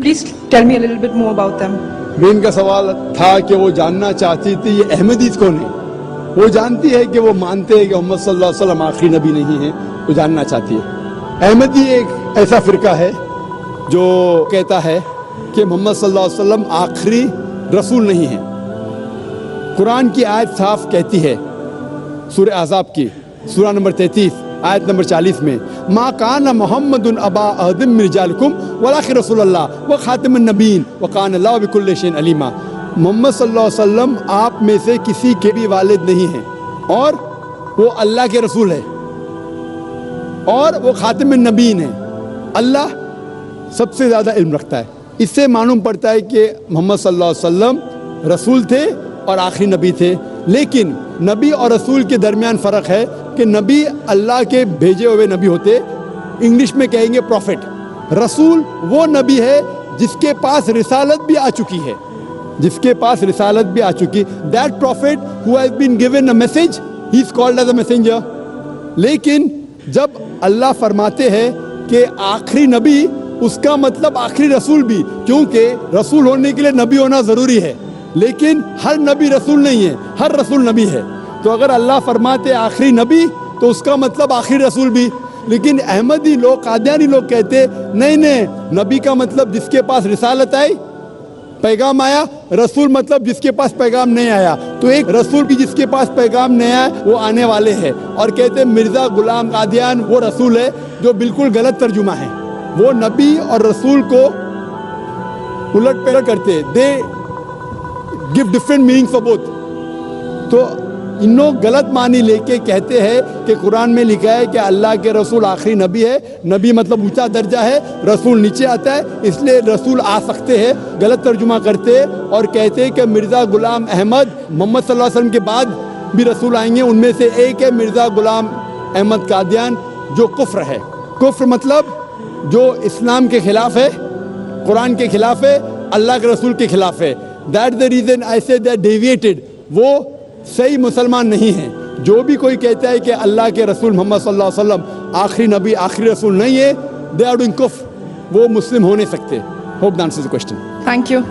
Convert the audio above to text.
please tell me a little bit more about them? بہن کا سوال تھا کہ وہ جاننا چاہتی تھی یہ احمدیت کون ہے. وہ جانتی ہے کہ وہ مانتے ہیں کہ محمد صلی اللہ علیہ وسلم آخری نبی نہیں ہے. وہ جاننا چاہتی ہے. احمدی ایک ایسا فرقہ ہے جو کہتا ہے کہ محمد صلی اللہ علیہ وسلم آخری رسول نہیں ہے. قرآن کی آیت صاف کہتی ہے سورہ احزاب کی سورہ نمبر 33 آیت نمبر 40 میں ما کان محمد ابا احد من رجالکم ولکن رسول اللہ وخاتم النبیین وکان اللہ بکل شیء علیما. محمد صلی اللہ علیہ وسلم آپ میں سے کسی کے بھی والد نہیں ہیں اور وہ اللہ کے رسول ہے اور وہ خاتم النبیین ہے. اللہ سب سے زیادہ علم رکھتا ہے. اس سے معلوم پڑتا ہے کہ محمد صلی اللہ علیہ وسلم رسول تھے اور آخری نبی تھے. لیکن نبی اور رسول کے درمیان فرق ہے کہ نبی اللہ کے بھیجے ہوئے نبی ہوتے. انگلش میں کہیں گے پروفٹ. رسول وہ نبی ہے جس کے پاس رسالت بھی آ چکی ہے. جس کے پاس رسالت بھی آ چکی. That prophet who has been given a message, he is called as a messenger. لیکن جب اللہ فرماتے ہیں کہ آخری نبی, اس کا مطلب آخری رسول بھی, کیونکہ رسول ہونے کے لیے نبی ہونا ضروری ہے. لیکن ہر نبی رسول نہیں ہے, ہر رسول نبی ہے. تو اگر اللہ فرماتے آخری نبی تو اس کا مطلب آخری رسول بھی. لیکن احمدی لوگ, قادیانی لوگ کہتے نہیں, نبی کا مطلب جس کے پاس رسالت آئی, پیغام آیا. رسول مطلب جس کے پاس پیغام نہیں آیا. تو ایک رسول بھی جس کے پاس پیغام نہیں آیا وہ آنے والے ہیں. اور کہتے مرزا غلام قادیان وہ رسول ہے, جو بالکل غلط ترجمہ ہے. وہ نبی اور رسول کو الٹ پلٹ کرتے. دے give different meanings for both. تو انہوں غلط معنی لے کے کہتے ہیں کہ قرآن میں لکھا ہے کہ اللہ کے رسول آخری نبی ہے. نبی مطلب اونچا درجہ ہے, رسول نیچے آتا ہے, اس لیے رسول آ سکتے ہیں. غلط ترجمہ کرتے اور کہتے ہیں کہ مرزا غلام احمد محمد صلی اللہ علیہ وسلم کے بعد بھی رسول آئیں گے. ان میں سے ایک ہے مرزا غلام احمد قادیان, جو کفر ہے. کفر مطلب جو اسلام کے خلاف ہے, قرآن کے خلاف ہے, اللہ کے رسول کے خلاف ہے. That's the reason I say they are deviated. وہ صحیح مسلمان نہیں ہیں. جو بھی کوئی کہتا ہے کہ اللہ کے رسول محمد صلی اللہ علیہ وسلم آخری نبی آخری رسول نہیں ہے, they are doing کفر. وہ مسلم ہو نہیں سکتے. Hope that answers the question. Thank you.